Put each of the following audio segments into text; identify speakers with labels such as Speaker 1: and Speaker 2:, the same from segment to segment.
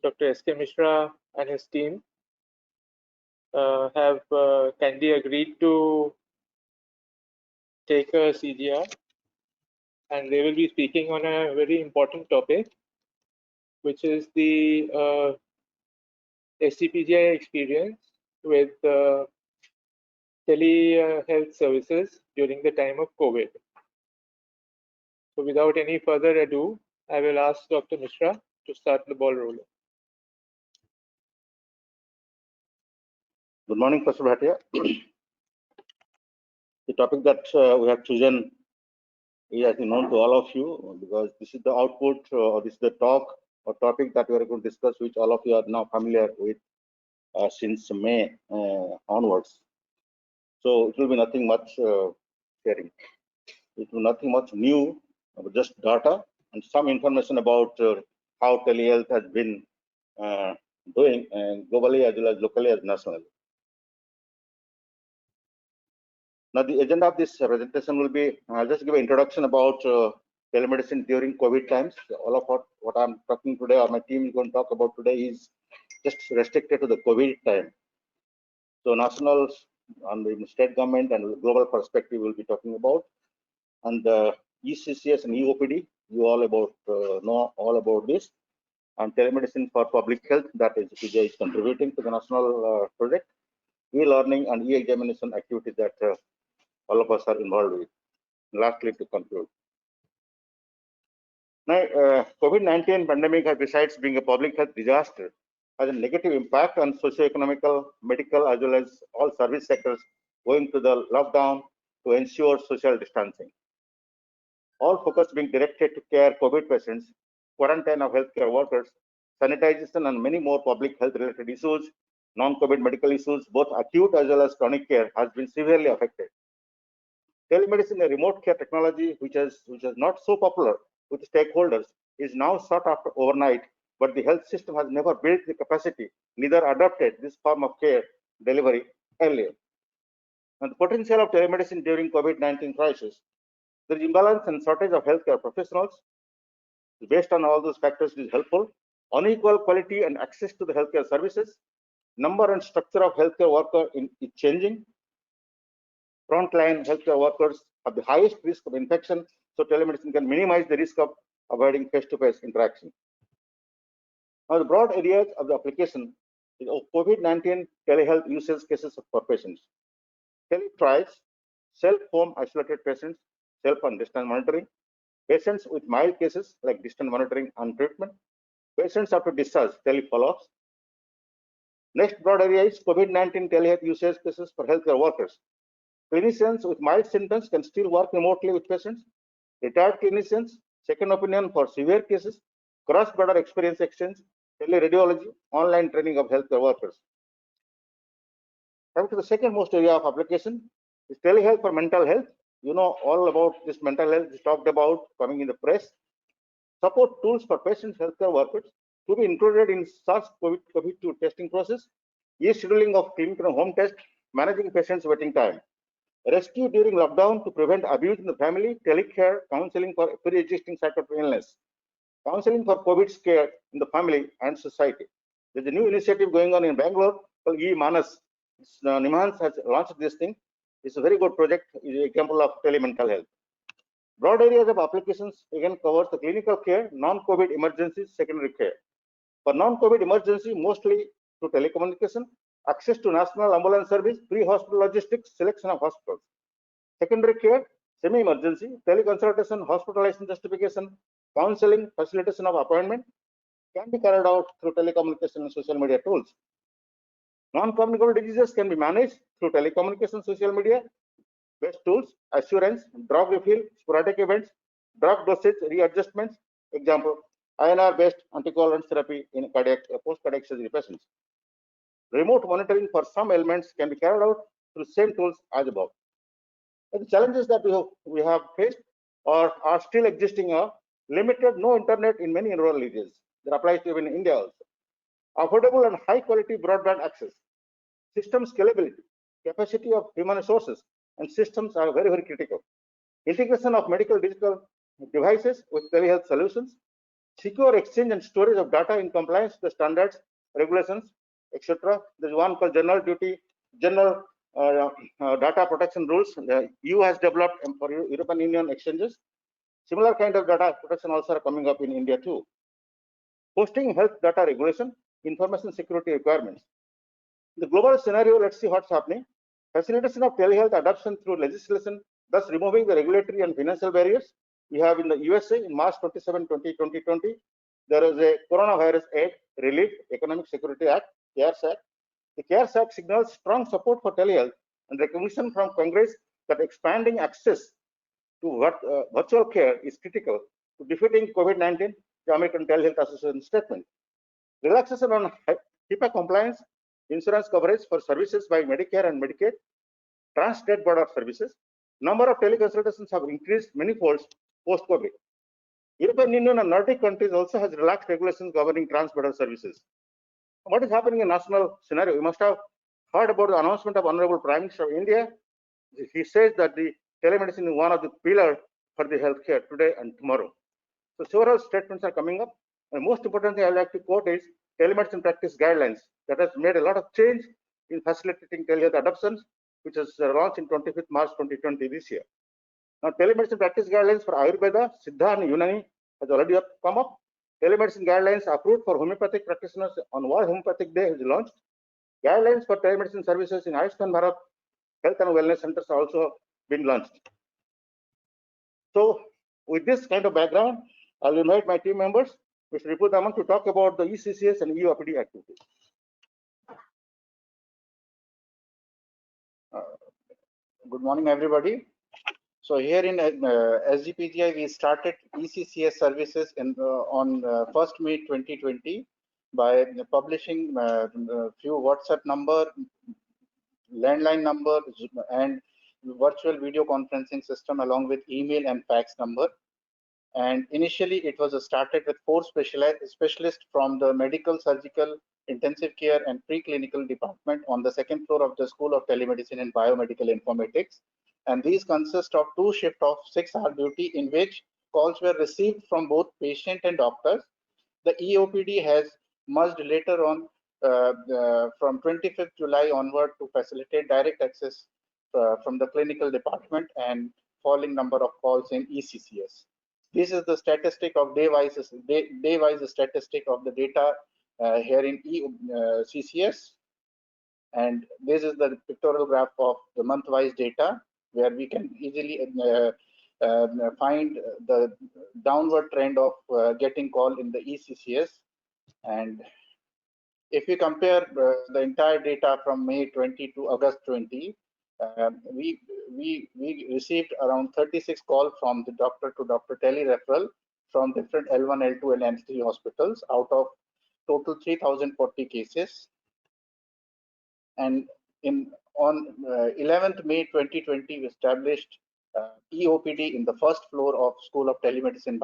Speaker 1: Dr. S.K. Mishra and his team have kindly agreed to take a CGR, and they will be speaking on a very important topic, which is the SCPGI experience with telehealth services during the time of COVID. So without any further ado, I will ask Dr. Mishra to start the ball rolling.
Speaker 2: Good morning, Professor Bhatia. The topic that we have chosen is, I think, known to all of you, because this is the output or this is the talk or topic that we are going to discuss, which all of you are now familiar with since May onwards. So it will be nothing much sharing. It will be nothing much new, but just data and some information about how telehealth has been doing globally as well as locally as nationally. Now, the agenda of this presentation will be, I'll just give an introduction about telemedicine during COVID times. All of what I'm talking today, or my team is going to talk about today, is just restricted to the COVID time. So, national and the state government and global perspective we'll be talking about. And the ECCS and EOPD, you all about know all about this. And telemedicine for public health, that is PGI is contributing to the national project. E-learning and e-examination activities that all of us are involved with. Lastly, to conclude. Now, COVID-19 pandemic, besides being a public health disaster, has a negative impact on socio-economical, medical, as well as all service sectors going to the lockdown to ensure social distancing. All focus being directed to care COVID patients, quarantine of healthcare workers, sanitization, and many more public health-related issues, non-COVID medical issues, both acute as well as chronic care, has been severely affected. Telemedicine, a remote care technology which is not so popular with stakeholders, is now sought after overnight, but the health system has never built the capacity, neither adopted this form of care delivery earlier. And the potential of telemedicine during COVID-19 crisis, there is imbalance and shortage of healthcare professionals. Based on all those factors, it is helpful. Unequal quality and access to the healthcare services. Number and structure of healthcare worker is changing. Frontline healthcare workers have the highest risk of infection, so telemedicine can minimize the risk of avoiding face-to-face interaction. Now, the broad areas of the application is COVID-19 telehealth usage cases for patients. Teletrials, self-home isolated patients, self and distance monitoring, patients with mild cases like distant monitoring and treatment, patients after discharge, tele-follow-ups. Next broad area is COVID-19 telehealth usage cases for healthcare workers. Clinicians with mild symptoms can still work remotely with patients. Retired clinicians, second opinion for severe cases, cross-border experience exchange, teleradiology, online training of healthcare workers. Coming to the second most area of application is telehealth for mental health. You know all about this mental health is talked about coming in the press. Support tools for patients, healthcare workers to be included in SARS-CoV-2 testing process, e-scheduling of clinical home test, managing patients' waiting time. Rescue during lockdown to prevent abuse in the family, telecare, counseling for pre-existing psychiatric illness, counseling for COVID scare in the family and society. There's a new initiative going on in Bangalore called e-Manas. Nimhans has launched this thing. It's a very good project, is an example of telemental health. Broad areas of applications again covers the clinical care, non-COVID emergencies, secondary care. For non-COVID emergency, mostly through telecommunication, access to national ambulance service, pre-hospital logistics, selection of hospitals. Secondary care, semi-emergency, teleconsultation, hospitalization justification, counseling, facilitation of appointment can be carried out through telecommunication and social media tools. Non-communicable diseases can be managed through telecommunication, social media based tools, assurance, drug refill, sporadic events, drug dosage readjustments. Example, INR-based anticoagulant therapy in post-cardiac surgery patients. Remote monitoring for some ailments can be carried out through same tools as above. And the challenges that we have faced or are still existing are limited, no internet in many rural areas. That applies to even India also. Affordable and high quality broadband access. System scalability, capacity of human resources and systems are very, very critical. Integration of medical digital devices with telehealth solutions. secure exchange and storage of data in compliance with the standards, regulations, etc. There's one called General Data Protection Rules. The EU has developed for European Union exchanges. Similar kind of data protection also are coming up in India too. Posting health data regulation, information security requirements. In the global scenario, let's see what's happening. Facilitation of telehealth adoption through legislation, thus removing the regulatory and financial barriers. We have in the USA in March 27, 2020, there is a Coronavirus Aid Relief Economic Security Act, CARES Act. The CARES Act signals strong support for telehealth and recognition from Congress that expanding access to virtual care is critical to defeating COVID-19, the American Telehealth Association statement. Relaxation on HIPAA compliance, insurance coverage for services by Medicare and Medicaid, trans-state border services. Number of teleconsultations have increased many-fold post-COVID. European Union and Nordic countries also has relaxed regulations governing trans-border services. What is happening in national scenario? You must have heard about the announcement of Honorable Prime Minister of India. He says that the telemedicine is one of the pillars for the healthcare today and tomorrow. So several statements are coming up. And most important thing I like to quote is telemedicine practice guidelines that has made a lot of change in facilitating telehealth adoptions, which was launched in 25th March 2020 this year. Now, telemedicine practice guidelines for Ayurveda, Siddha, and Unani has already come up. Telemedicine guidelines approved for homeopathic practitioners on World Homeopathic Day is launched. Guidelines for telemedicine services in Ayushman Bharat Health and Wellness Centers are also been launched. So, with this kind of background, I'll invite my team members, Mr. Ripu Daman, to talk about the ECCS and EU-OPD activities.
Speaker 3: Good morning, everybody. So here in SGPGI, we started ECCS services on 1st May 2020 by publishing a few WhatsApp number, landline number, and virtual video conferencing system along with email and fax number. And initially, it was started with 4 specialists from the medical, surgical, intensive care, and preclinical department on the 2nd floor of the School of Telemedicine and Biomedical Informatics. And these consist of 2 shifts of 6-hour duty in which calls were received from both patient and doctors. The EOPD has merged later on from 25th July onward to facilitate direct access from the clinical department and falling number of calls in ECCS. This is the statistic of day-wise statistic of the data here in CCS, and this is the pictorial graph of the month-wise data, where we can easily find the downward trend of getting call in the ECCS. And if we compare the entire data from May 20 to August 20, we received around 36 calls from the doctor-to-doctor tele-referral from different L1, L2, and L3 hospitals out of total 3,040 cases. And on 11th May 2020, we established EOPD in the 1st floor of School of Telemedicine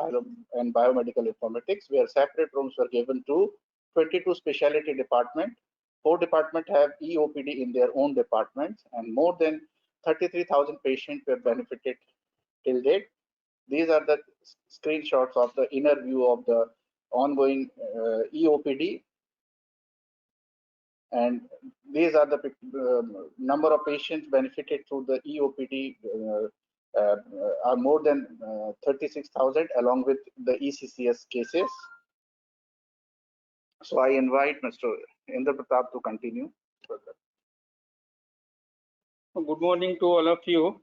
Speaker 3: and Biomedical Informatics, where separate rooms were given to 22 specialty departments. 4 departments have EOPD in their own departments, and more than 33,000 patients were benefited till date. These are the screenshots of the inner view of the ongoing EOPD. And these are the number of patients benefited through the EOPD are more than 36,000 along with the ECCS cases. So I invite Mr. Indra Pratap to continue further.
Speaker 4: Good morning to all of you.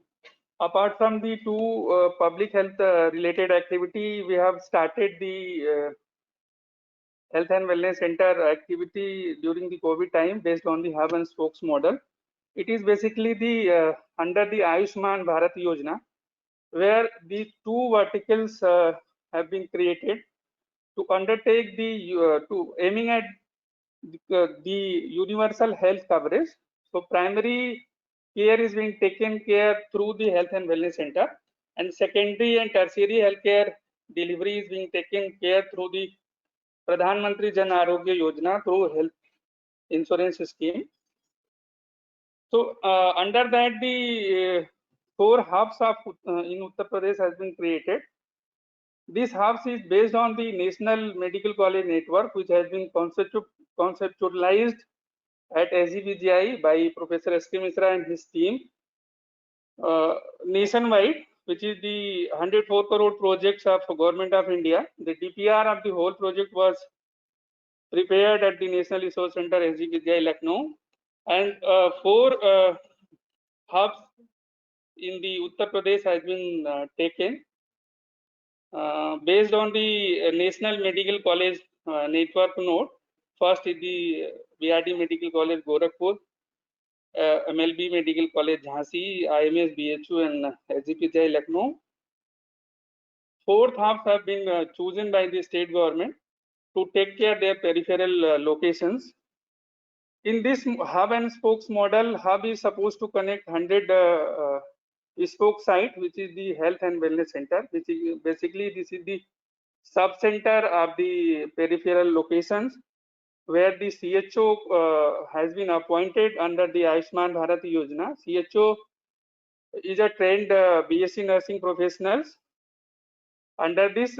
Speaker 4: Apart from the 2 public health related activity, we have started the Health and Wellness Center activity during the COVID time based on the hub and spokes model. It is basically the under the Ayushman Bharat Yojana, where the 2 verticals have been created to undertake the aiming at the universal health coverage. So primary care is being taken care through the Health and Wellness Center, and secondary and tertiary healthcare delivery is being taken care through the Pradhan Mantri Jan Arogya Yojana through health insurance scheme. So under that, the 4 hubs of in Uttar Pradesh has been created. This hubs is based on the National Medical College Network, which has been conceptualized at SGPGI by Professor S.K. Misra and his team. Nationwide, which is the 104 crore projects of Government of India. The DPR of the whole project was prepared at the National Resource Center SGPGI Lucknow, and 4 hubs in the Uttar Pradesh has been taken based on the National Medical College network node. First is the BRD Medical College Gorakhpur, MLB Medical College Jhansi, IMS BHU, and SGPGI Lucknow. 4 hubs have been chosen by the state government to take care of their peripheral locations. In this hub and spokes model, hub is supposed to connect 100 spoke site, which is the health and wellness center, which is basically this is the sub center of the peripheral locations where the CHO has been appointed under the Ayushman Bharat Yojana. CHO is a trained BSc nursing professionals. Under this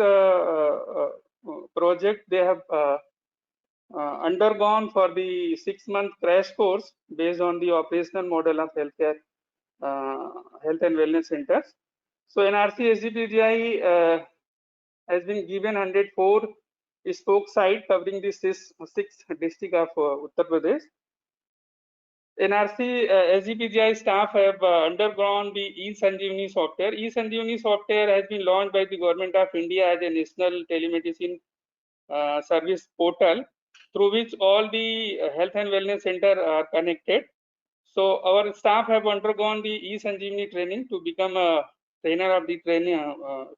Speaker 4: project, they have undergone for the 6-month crash course based on the operational model of healthcare health and wellness centers. So NRC SGPGI has been given 104 spoke site covering the 6 district of Uttar Pradesh. NRC SGPGI staff have undergone the eSanjeevani software. eSanjeevani software has been launched by the Government of India as a national telemedicine service portal through which all the health and wellness center are connected. So our staff have undergone the eSanjeevani training to become a trainer of the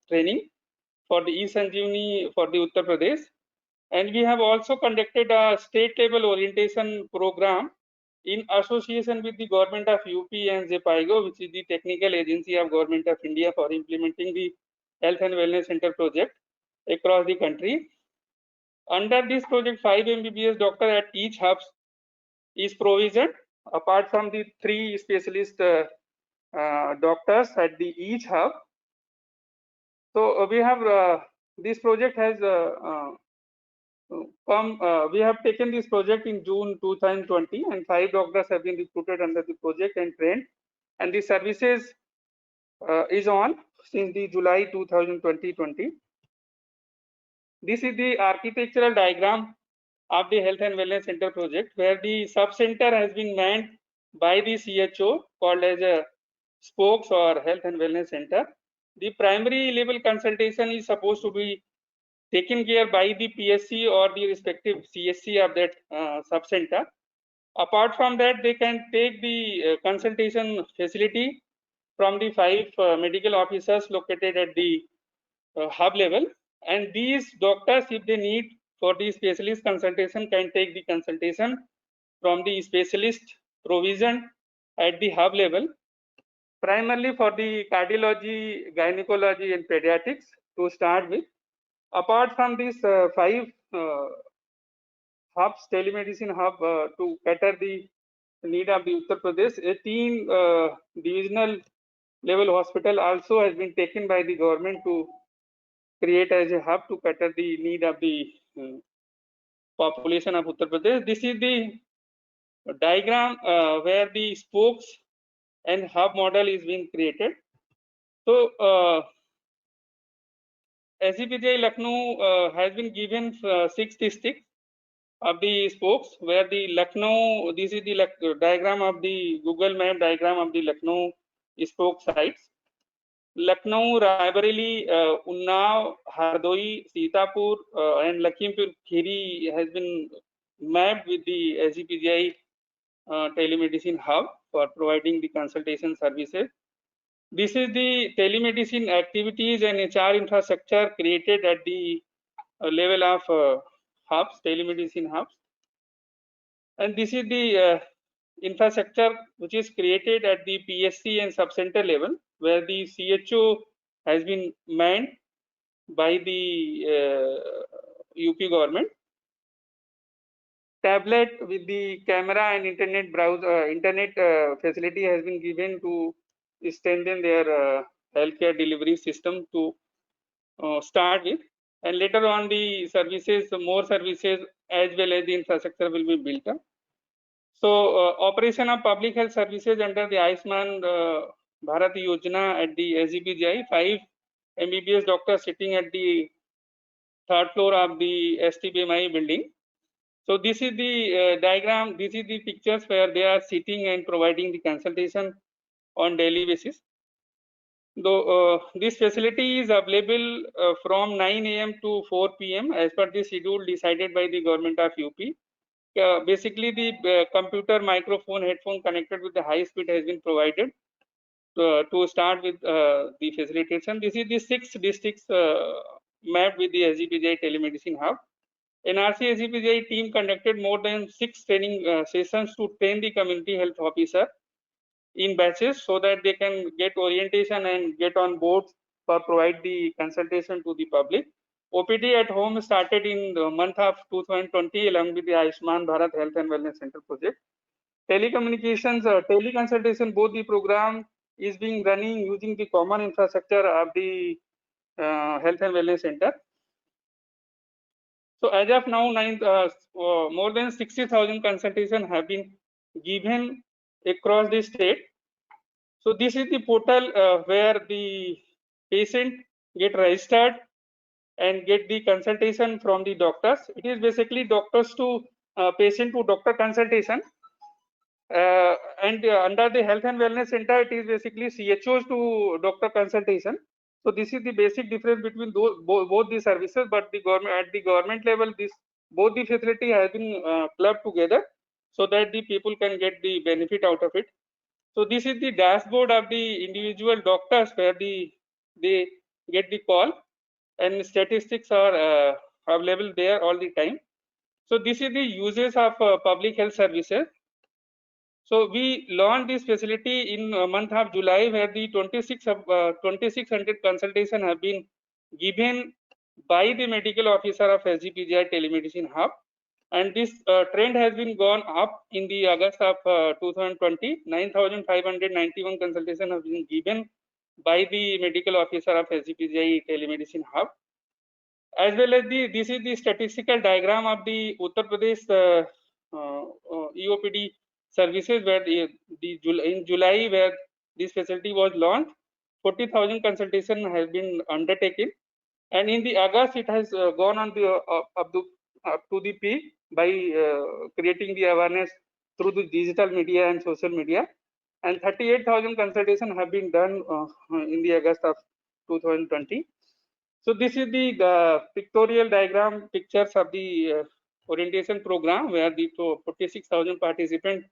Speaker 4: training for the eSanjeevani for the Uttar Pradesh. And we have also conducted a state level orientation program in association with the government of UP and ZPIGO, which is the technical agency of Government of India for implementing the health and wellness center project across the country. Under this project, 5 MBBS doctor at each hub is provisioned, apart from the 3 specialist doctors at the each hub. So we have this project has we have taken this project in June 2020, and 5 doctors have been recruited under the project and trained, and the services is on since the July 2020. This is the architectural diagram of the health and wellness center project, where the sub center has been manned by the CHO called as a spokes or health and wellness center. The primary level consultation is supposed to be taken care by the PSC or the respective CSC of that sub center. Apart from that, they can take the consultation facility from the 5 medical officers located at the hub level, and these doctors, if they need for the specialist consultation, can take the consultation from the specialist provision at the hub level, primarily for the cardiology, gynecology, and pediatrics to start with. Apart from these 5 hubs, telemedicine hub to cater the need of the Uttar Pradesh, 18 divisional level hospital also has been taken by the government to create as a hub to cater the need of the population of Uttar Pradesh. This is the diagram where the spokes and hub model is being created. So SGPGI Lucknow has been given 6 districts of the spokes, where the Lucknow, this is the diagram of the Google map diagram of the Lucknow spoke sites. Lucknow, Raebareli, Unnao, Hardoi, Sitapur, and Lakhimpur Kheri has been mapped with the SGPGI telemedicine hub for providing the consultation services. This is the telemedicine activities and HR infrastructure created at the level of hubs, telemedicine hubs. And this is the infrastructure which is created at the PSC and subcenter level, where the CHO has been manned by the UP government. Tablet with the camera and internet facility has been given to strengthen their healthcare delivery system to start with, and later on the services, more services as well as the infrastructure will be built up. So operation of public health services under the Ayushman Bharat Yojana at the SGPGI, 5 MBBS doctors sitting at the 3rd floor of the STBMI building. So this is the diagram, this is the pictures where they are sitting and providing the consultation on daily basis. Though this facility is available from 9 AM to 4 PM as per the schedule decided by the government of UP. Basically, the computer, microphone, headphone connected with the high speed has been provided to start with the facilitation. This is the 6 districts mapped with the SGPGI telemedicine hub. NRC SGPGI team conducted more than 6 training sessions to train the community health officer in batches so that they can get orientation and get on board for provide the consultation to the public. OPD at home started in the month of 2020 along with the Ayushman Bharat Health and Wellness Center project. Telecommunications, teleconsultation, both the program is being running using the common infrastructure of the Health and Wellness Center. So as of now, more than 60,000 consultations have been given across the state. So this is the portal where the patient get registered and get the consultation from the doctors. It is basically doctors to patient to doctor consultation. And under the Health and Wellness Center, it is basically CHOs to doctor consultation. So this is the basic difference between both the services. But the government at the government level, both the facility has been clubbed together so that the people can get the benefit out of it. So this is the dashboard of the individual doctors where they get the call, and statistics are available there all the time. So this is the uses of public health services. So we launched this facility in month of July, where the 2600 consultation have been given by the medical officer of SGPGI telemedicine hub, and this trend has been gone up in the August of 2020. 9,591 consultation have been given by the medical officer of SGPGI telemedicine hub. As well as this is the statistical diagram of the Uttar Pradesh EOPD services, where in July, where this facility was launched, 40,000 consultation has been undertaken, and in the August it has gone on the up to the peak by creating the awareness through the digital media and social media, and 38,000 consultation have been done in the August of 2020. So this is the pictorial diagram pictures of the orientation program, where the 46,000 participants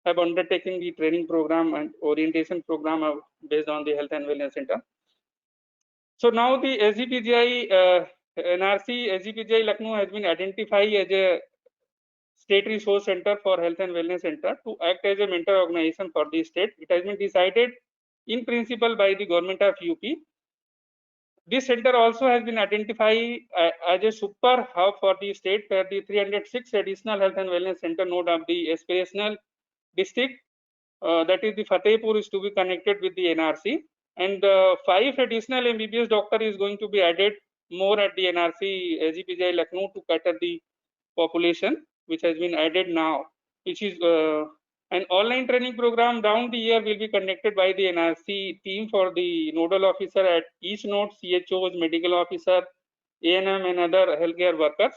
Speaker 4: have undertaken the training program and orientation program based on the Health and Wellness Center. So now the SGPGI NRC SGPGI Lucknow has been identified as a state resource center for Health and Wellness Center to act as a mentor organization for the state. It has been decided in principle by the government of UP. This center also has been identified as a super hub for the state, where the 306 additional health and wellness center node of the aspirational district, that is the Fatehpur, is to be connected with the NRC, and 5 additional MBBS doctor is going to be added more at the NRC SGPGI Lucknow to cater the population, which has been added now, which is an online training program down the year will be conducted by the NRC team for the nodal officer at each node, CHOs, medical officer, ANM, and other healthcare workers.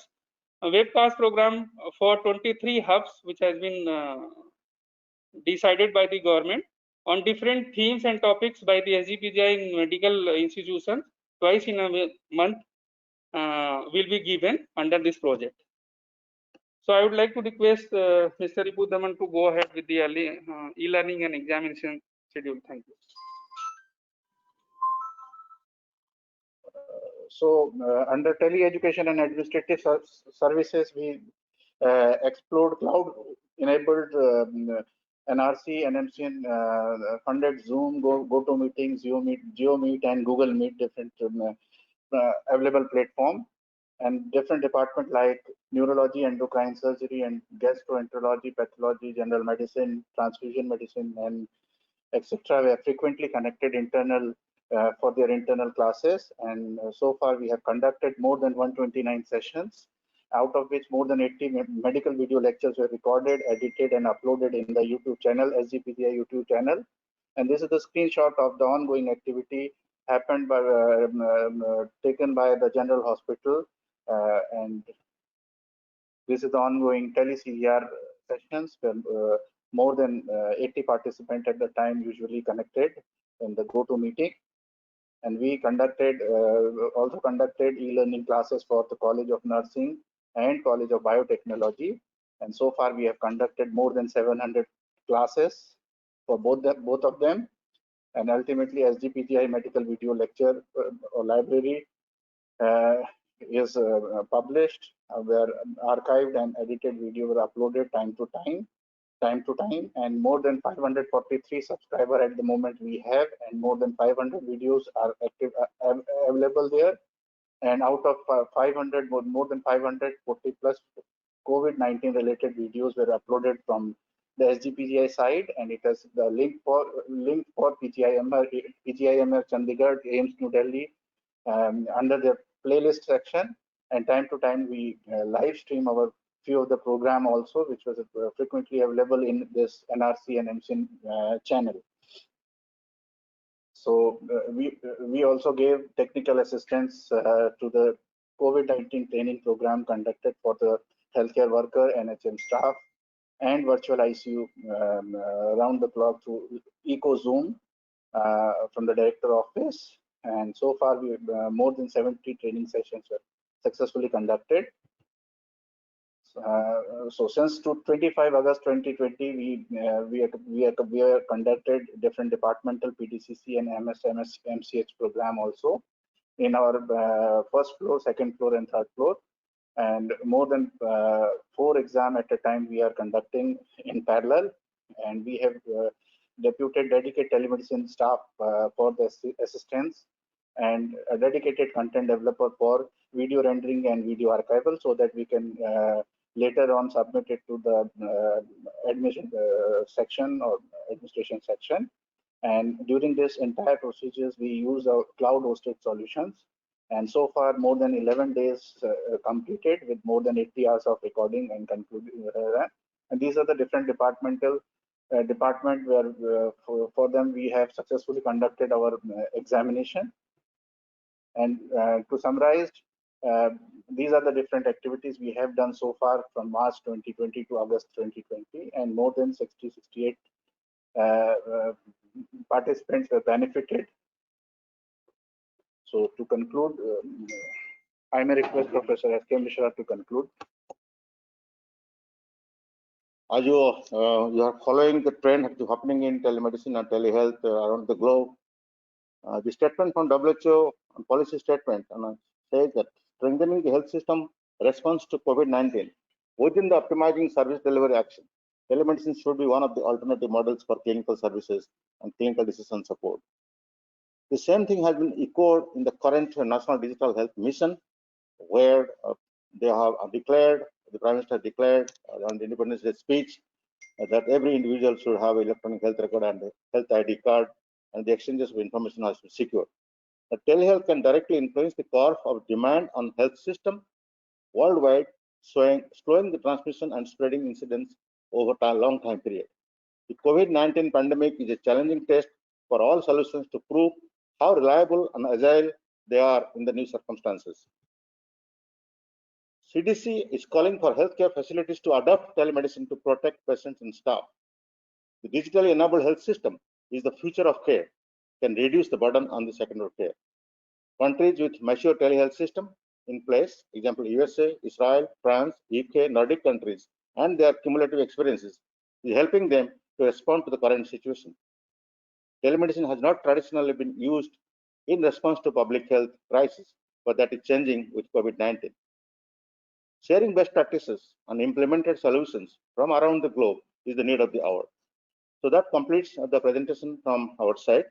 Speaker 4: A webcast program for 23 hubs, which has been decided by the government on different themes and topics by the SGPGI in medical institutions twice in a month will be given under this project. So I would like to request Mr. Ripu Daman to go ahead with the e-learning and examination schedule. Thank you.
Speaker 3: So under tele-education and administrative services, we explored cloud-enabled NRC, NMC funded Zoom, GoToMeeting, GeoMeet, and Google Meet, different available platform, and different department like neurology, endocrine surgery, and gastroenterology, pathology, general medicine, transfusion medicine, and etc. We have frequently connected internal for their internal classes. And so far we have conducted more than 129 sessions, out of which more than 80 medical video lectures were recorded, edited, and uploaded in the YouTube channel, SGPGI YouTube channel. And this is the screenshot of the ongoing activity happened by taken by the General Hospital, and this is the ongoing tele-CVR sessions where more than 80 participants at the time usually connected in the GoToMeeting. And we also conducted e-learning classes for the College of Nursing and College of Biotechnology. And so far we have conducted more than 700 classes for both of them. And ultimately SGPGI medical video lecture or library is published, where archived and edited video were uploaded time to time, and more than 543 subscribers at the moment we have, and more than 500 videos are active available there. And out of 500, more than 540 plus COVID-19 related videos were uploaded from the SGPGI side, and it has the link for PGIMR Chandigarh, AIIMS New Delhi under the playlist section. And time to time we live stream our few of the program also, which was frequently available in this NRC and MCN channel. So we also gave technical assistance to the COVID-19 training program conducted for the healthcare worker, NHM staff, and virtual ICU around the clock through EcoZoom from the director office. And so far we more than 70 training sessions were successfully conducted. So since 25 August 2020, we have conducted different departmental PDCC and MCH program also in our first floor, second floor, and third floor. And more than 4 exams at a time we are conducting in parallel. And we have deputed dedicated telemedicine staff for the assistance, and a dedicated content developer for video rendering and video archival, so that we can later on submit it to the admission section or administration section. And during this entire procedures, we use our cloud hosted solutions. And so far, more than 11 days completed with more than 80 hours of recording and concluding. And these are the different department where for them we have successfully conducted our examination. And to summarize, these are the different activities we have done so far from March 2020 to August 2020, and more than 68 participants were benefited. So to conclude, I may request Professor S.K. Mishra to conclude.
Speaker 2: As you are following the trend happening in telemedicine and telehealth around the globe, the statement from WHO and policy statement says that strengthening the health system response to COVID-19 within the optimizing service delivery action, telemedicine should be one of the alternative models for clinical services and clinical decision support. The same thing has been echoed in the current National Digital Health Mission, where they have declared, the Prime Minister declared on the Independence Day speech that every individual should have electronic health record and health ID card, and the exchanges of information has to be secure. The telehealth can directly influence the curve of demand on health system worldwide, slowing the transmission and spreading incidents over a long time period. The COVID-19 pandemic is a challenging test for all solutions to prove how reliable and agile they are in the new circumstances. CDC is calling for healthcare facilities to adopt telemedicine to protect patients and staff. The digitally enabled health system is the future of care, can reduce the burden on the secondary care. Countries with mature telehealth system in place, example USA, Israel, France, UK, Nordic countries, and their cumulative experiences is helping them to respond to the current situation. Telemedicine has not traditionally been used in response to public health crisis, but that is changing with COVID-19. Sharing best practices and implemented solutions from around the globe is the need of the hour. So that completes the presentation from our side.